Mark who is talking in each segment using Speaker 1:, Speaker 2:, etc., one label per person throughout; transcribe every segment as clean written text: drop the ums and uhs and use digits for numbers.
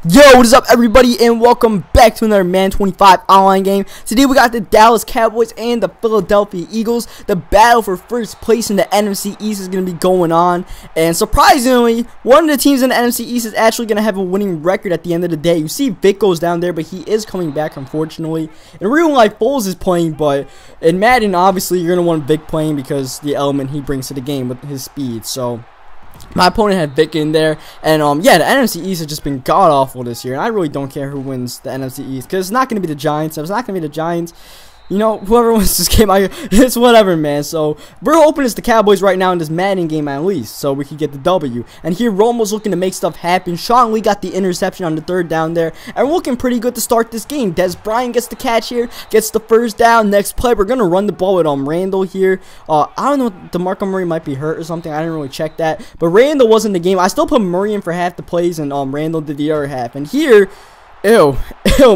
Speaker 1: Yo, what is up everybody, and welcome back to another Madden 25 online game. Today we got the Dallas Cowboys and the Philadelphia Eagles. The battle for first place in the NFC East is going to be going on, and surprisingly, one of the teams in the NFC East is actually going to have a winning record at the end of the day. You see Vic goes down there, but he is coming back, unfortunately. In real life, Foles is playing, but in Madden, obviously, you're going to want Vic playing because the element he brings to the game with his speed. So my opponent had Vic in there, and yeah, the NFC East has just been god-awful this year, and I really don't care who wins the NFC East, because it's not going to be the Giants. If it's not going to be the Giants, you know, whoever wins this game, it's whatever, man. So we're hoping it's the Cowboys right now in this Madden game at least, so we can get the W. And here, Romo's looking to make stuff happen. Sean Lee got the interception on the third down there, and we're looking pretty good to start this game. Dez Bryant gets the catch here, gets the first down. Next play, we're gonna run the ball with Randall here. I don't know, DeMarco Murray might be hurt or something. I didn't really check that, but Randall was in the game. I still put Murray in for half the plays, and Randall did the other half. And here, ew,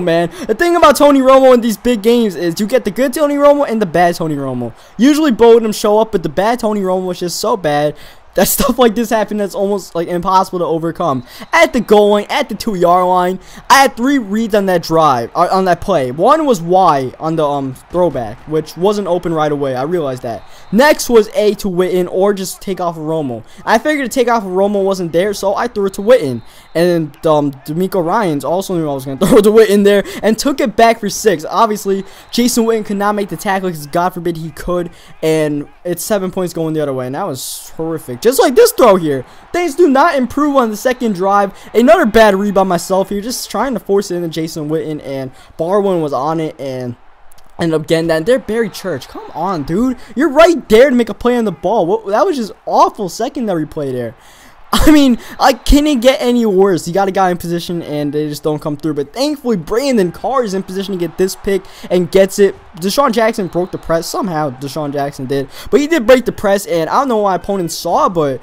Speaker 1: man. The thing about Tony Romo in these big games is you get the good Tony Romo and the bad Tony Romo. Usually both of them show up, but the bad Tony Romo was just so bad that stuff like this happened that's almost like impossible to overcome. At the goal line, at the 2-yard line, I had 3 reads on that drive, on that play. One was Y on the throwback, which wasn't open right away. I realized that. Next was A to Witten, or just take off of Romo. I figured to take off of Romo wasn't there, so I threw it to Witten. And D'Amico Ryans also knew I was going to throw it to Witten there, and took it back for 6. Obviously, Jason Witten could not make the tackle because God forbid he could, and it's 7 points going the other way, and that was horrific. Just like this throw here. Things do not improve on the second drive. Another bad read by myself here, just trying to force it into Jason Witten, and Barwin was on it, and ended up getting that. And they're Barry Church. Come on, dude. You're right there to make a play on the ball. That was just awful secondary play there. I mean, can it get any worse? You got a guy in position and they just don't come through. But thankfully, Brandon Carr is in position to get this pick and gets it. Deshaun Jackson broke the press. Somehow, Deshaun Jackson did. But he did break the press, and I don't know what my opponent saw, but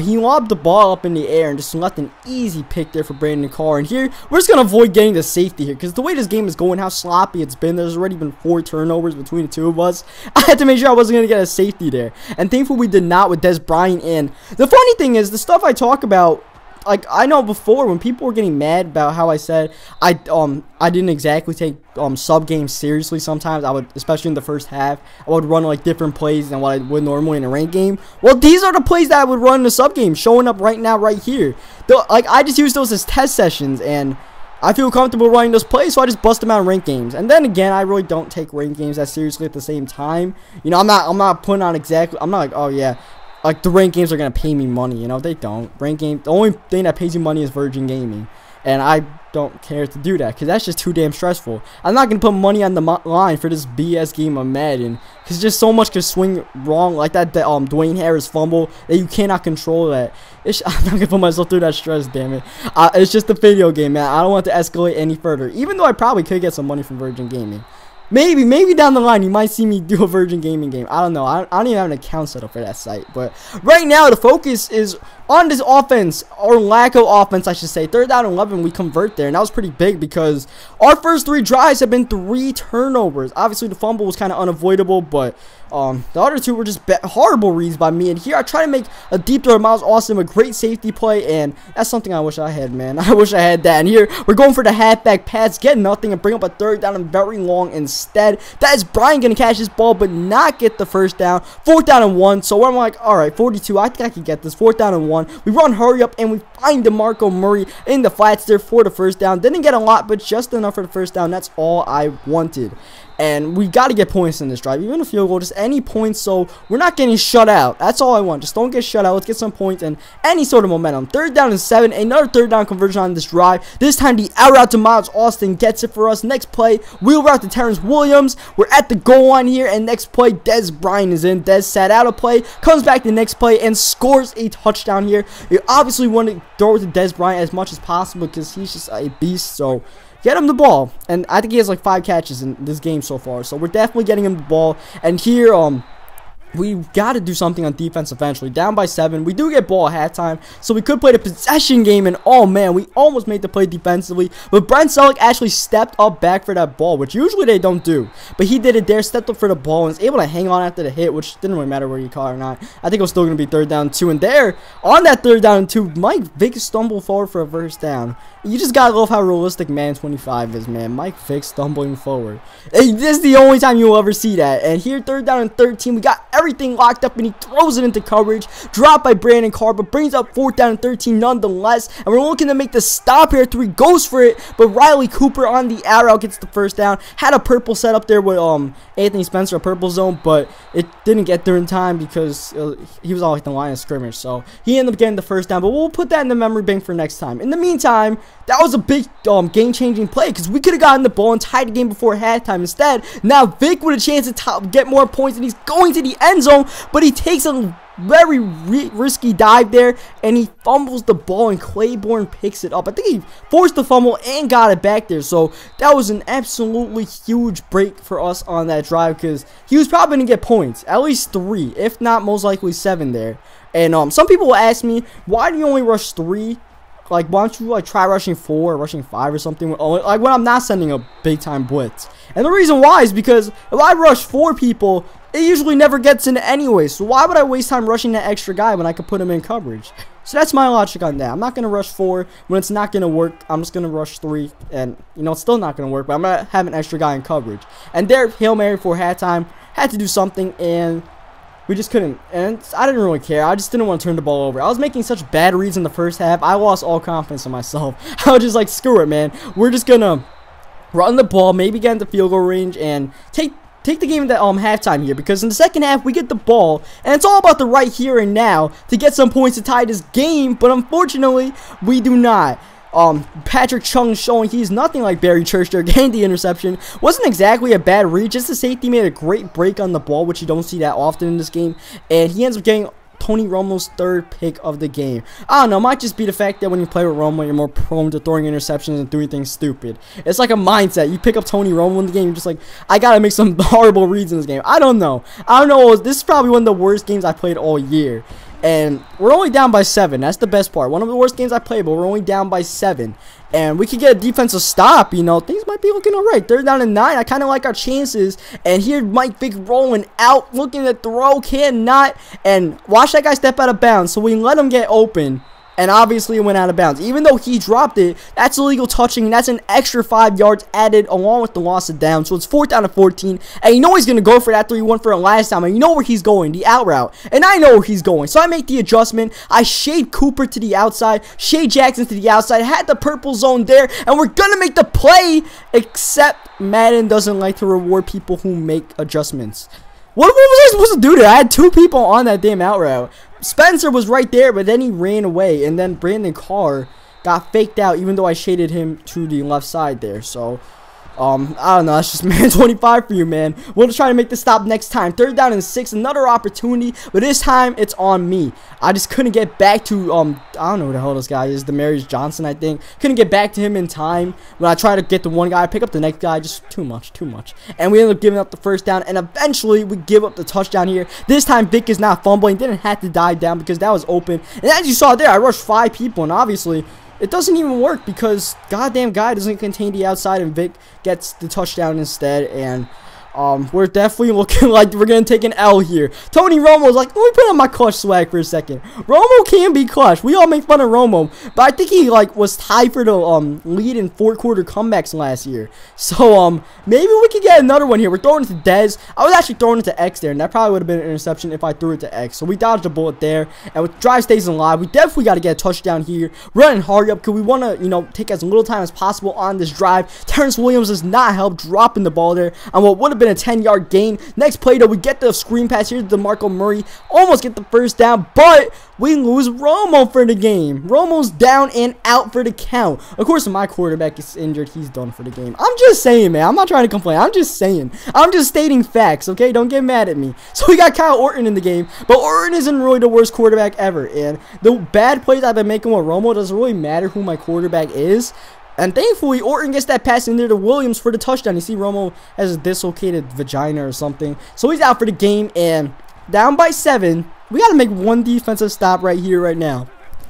Speaker 1: he lobbed the ball up in the air and just left an easy pick there for Brandon Carr. And here, we're just going to avoid getting the safety here, because the way this game is going, how sloppy it's been, there's already been 4 turnovers between the two of us. I had to make sure I wasn't going to get a safety there. And thankfully, we did not with Dez Bryant. And the funny thing is, the stuff I talk about, like, I know before when people were getting mad about how I said I didn't exactly take sub games seriously. Sometimes I would, especially in the first half, I would run like different plays than what I would normally in a ranked game. Well, these are the plays that I would run in the sub game, showing up right now, right here. Like, I just use those as test sessions, and I feel comfortable running those plays, so I just bust them out in ranked games. And then again, I really don't take ranked games that seriously at the same time. You know, I'm not putting on exactly. I'm not like, oh yeah, like the ranked games are gonna pay me money. You know, they don't. Ranked game, the only thing that pays you money is Virgin Gaming, and I don't care to do that because that's just too damn stressful. I'm not gonna put money on the line for this BS game of Madden because just so much could swing wrong, like that Dwayne Harris fumble that you cannot control. That I'm not gonna put myself through that stress. Damn it, it's just a video game, man. I don't want to escalate any further. Even though I probably could get some money from Virgin Gaming. Maybe down the line you might see me do a Virgin Gaming game. I don't know. I don't even have an account set up for that site. But right now the focus is on this offense, or lack of offense, I should say. 3rd down and 11, we convert there, and that was pretty big because our first 3 drives have been 3 turnovers. Obviously the fumble was kind of unavoidable, but the other 2 were just horrible reads by me. And here I try to make a deep throw to Miles Austin, a great safety play, and that's something I wish I had, man. I wish I had that. And here we're going for the halfback pass, get nothing, and bring up a 3rd down and very long instead. That is Brian gonna catch this ball but not get the first down. 4th down and 1, so I'm like, alright, 42, I think I can get this. 4th down and 1, we run hurry up and we find DeMarco Murray in the flats there for the first down. Didn't get a lot, but just enough for the first down. That's all I wanted. And we got to get points in this drive, even a field goal, just any points, so we're not getting shut out. That's all I want. Just don't get shut out. Let's get some points and any sort of momentum. 3rd down and 7, another 3rd down conversion on this drive. This time the out route to Miles Austin gets it for us. Next play, wheel route to Terrence Williams. We're at the goal line here, and next play, Dez Bryant is in. Dez sat out a play, comes back the next play, and scores a touchdown here. You obviously want to throw it to Dez Bryant as much as possible because he's just a beast, so get him the ball. And I think he has like 5 catches in this game so far, so we're definitely getting him the ball. And here we got to do something on defense eventually. Down by 7. We do get ball at halftime, so we could play the possession game, and oh man, we almost made the play defensively, but Brent Selleck actually stepped up back for that ball, which usually they don't do, but he did it there, stepped up for the ball, and was able to hang on after the hit, which didn't really matter where you caught or not. I think it was still going to be 3rd down and 2, and there, on that 3rd down and 2, Mike Vick stumbled forward for a first down. You just gotta love how realistic Madden 25 is, man. Mike Vick stumbling forward. Hey, this is the only time you'll ever see that. And here, 3rd down and 13, we got everything locked up, and he throws it into coverage. Dropped by Brandon Carr, but brings up 4th down and 13 nonetheless. And we're looking to make the stop here. 3 goes for it, but Riley Cooper on the arrow gets the first down. Had a purple set up there with Anthony Spencer, a purple zone, but it didn't get there in time because he was all like the line of scrimmage. So he ended up getting the first down, but we'll put that in the memory bank for next time. In the meantime, that was a big game-changing play because we could have gotten the ball and tied the game before halftime. Instead, now Vick with a chance to get more points, and he's going to the end zone, but he takes a very risky dive there, and he fumbles the ball, and Claiborne picks it up. I think he forced the fumble and got it back there, so that was an absolutely huge break for us on that drive because he was probably going to get points, at least 3, if not most likely 7 there. And some people will ask me, why do you only rush 3? Like, why don't you like try rushing 4 or rushing 5 or something? Like when I'm not sending a big time blitz. And the reason why is because if I rush 4 people, it usually never gets in anyway. So why would I waste time rushing that extra guy when I could put him in coverage? So that's my logic on that. I'm not going to rush 4 when it's not going to work. I'm just going to rush 3, and you know it's still not going to work, but I'm going to have an extra guy in coverage. And there, Hail Mary for halftime, had to do something, and we just couldn't, and I didn't really care. I just didn't want to turn the ball over. I was making such bad reads in the first half. I lost all confidence in myself. I was just like, screw it, man. We're just gonna run the ball, maybe get into field goal range, and take the game at halftime here, because in the second half we get the ball, and it's all about the right here and now to get some points to tie this game. But unfortunately, we do not. Patrick Chung showing he's nothing like Barry Church there, getting the interception. Wasn't exactly a bad read, just the safety made a great break on the ball, which you don't see that often in this game, and he ends up getting Tony Romo's 3rd pick of the game. I don't know, it might just be the fact that when you play with Romo, you're more prone to throwing interceptions and doing things stupid. It's like a mindset. You pick up Tony Romo in the game, you're just like, I gotta make some horrible reads in this game. I don't know. This is probably one of the worst games I played all year. And we're only down by 7. That's the best part. One of the worst games I played, but we're only down by 7. And we could get a defensive stop, you know. Things might be looking alright. 3rd down and 9. I kind of like our chances. And here, Mike Vick rolling out, looking to throw, cannot. And watch that guy step out of bounds. So we let him get open. And obviously it went out of bounds. Even though he dropped it, that's illegal touching, and that's an extra 5 yards added along with the loss of down. So it's 4th down and 14. And you know he's going to go for that 3-1 for a last time. And you know where he's going, the out route. And I know where he's going. So I make the adjustment. I shade Cooper to the outside, shade Jackson to the outside, had the purple zone there, and we're going to make the play, except Madden doesn't like to reward people who make adjustments. What was I supposed to do there? I had 2 people on that damn out route. Spencer was right there, but then he ran away, and then Brandon Carr got faked out, even though I shaded him to the left side there. So I don't know. That's just Madden 25 for you, man. We'll try to make the stop next time. 3rd down and 6, another opportunity, but this time it's on me. I just couldn't get back to I don't know who the hell this guy is, Demarius Johnson, I think. Couldn't get back to him in time. When I tried to get the one guy, I pick up the next guy, just too much. And we ended up giving up the first down, and eventually we give up the touchdown here. This time Vick is not fumbling, didn't have to dive down because that was open. And as you saw there, I rushed 5 people, and obviously it doesn't even work because goddamn guy doesn't contain the outside, and Vick gets the touchdown instead. And we're definitely looking like we're gonna take an L here. Tony Romo's like, let me put on my clutch swag for a second. Romo can be clutch. We all make fun of Romo, but I think he like was tied for the lead in 4-quarter comebacks last year. So maybe we could get another one here. We're throwing it to Dez. I was actually throwing it to X there, and that probably would have been an interception if I threw it to X. So we dodged a bullet there, and with drive stays alive, we definitely got to get a touchdown here. Running hard up because we want to, you know, take as little time as possible on this drive. Terrence Williams does not help dropping the ball there on what would have been a 10-yard gain. Next play though, we get the screen pass here to DeMarco Murray, almost get the first down, but we lose Romo for the game. Romo's down and out for the count. Of course, when my quarterback is injured, he's done for the game. I'm just saying, man. I'm not trying to complain. I'm just saying. I'm just stating facts, okay? Don't get mad at me. So we got Kyle Orton in the game, but Orton isn't really the worst quarterback ever, and the bad plays I've been making with Romo doesn't really matter who my quarterback is. And thankfully, Orton gets that pass in there to Williams for the touchdown. You see Romo has a dislocated vagina or something. So he's out for the game, and down by 7. We got to make one defensive stop right here, right now.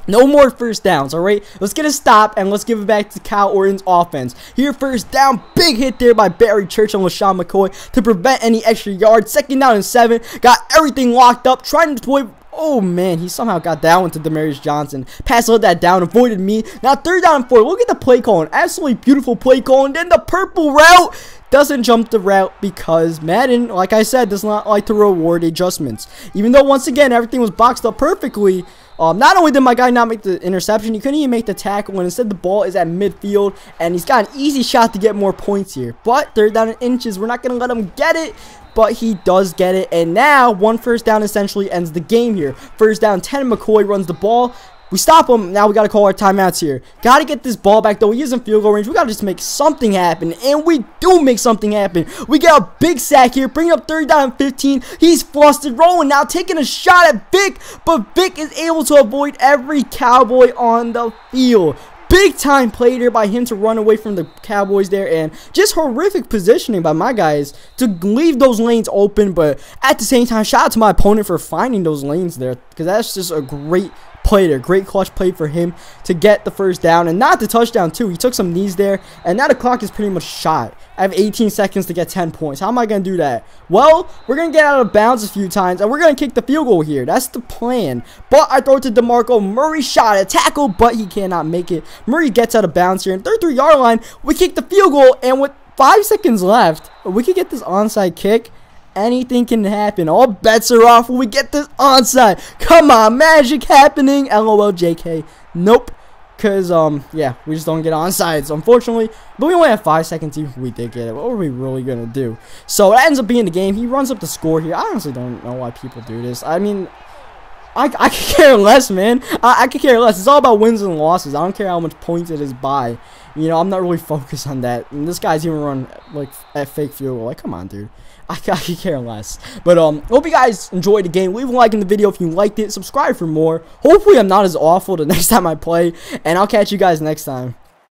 Speaker 1: No more first downs, alright? Let's get a stop and let's give it back to Cal Orton's offense. Here, first down. Big hit there by Barry Church on Lesean McCoy to prevent any extra yards. 2nd down and 7. Got everything locked up. Trying to deploy. Oh, man. He somehow got that one to Demarius Johnson. Pass let that down. Avoided me. Now, 3rd down and 4. Look at the play calling. Absolutely beautiful play calling. Then the purple route. Doesn't jump the route because Madden, like I said, does not like to reward adjustments. Even though, once again, everything was boxed up perfectly. Not only did my guy not make the interception, he couldn't even make the tackle, and instead the ball is at midfield, and he's got an easy shot to get more points here. But 3rd down and inches, we're not going to let him get it, but he does get it, and now 1 first down essentially ends the game here. 1st down 10, McCoy runs the ball. We stop him. Now we got to call our timeouts here. Got to get this ball back, though. He is in field goal range. We got to just make something happen. And we do make something happen. We get a big sack here. Bring up 3rd down and 15. He's flustered. Rolling now. Taking a shot at Vic. But Vic is able to avoid every Cowboy on the field. Big time play there by him to run away from the Cowboys there. And just horrific positioning by my guys to leave those lanes open. But at the same time, shout out to my opponent for finding those lanes there. Because that's just a great play there. Great clutch play for him to get the 1st down and not the touchdown too. He took some knees there, and now the clock is pretty much shot. I have 18 seconds to get 10 points. How am I going to do that? Well, we're going to get out of bounds a few times, and we're going to kick the field goal here. That's the plan. But I throw it to DeMarco Murray. Shot a tackle, but he cannot make it. Murray gets out of bounds here. And 33-yard line, we kick the field goal, and with 5 seconds left, we could get this onside kick. Anything can happen. All bets are off when we get this onside. Come on, magic happening. LOL, JK. Nope. Because, yeah, we just don't get onsides, unfortunately. But we only have 5 seconds even if we did get it. What were we really going to do? So, it ends up being the game. He runs up the score here. I honestly don't know why people do this. I mean, I could care less, man. I could care less. It's all about wins and losses. I don't care how much points it is by. You know, I'm not really focused on that. And this guy's even run, like, at fake field goal. Like, come on, dude. I could care less. But, hope you guys enjoyed the game. Leave a like in the video if you liked it. Subscribe for more. Hopefully, I'm not as awful the next time I play. And I'll catch you guys next time.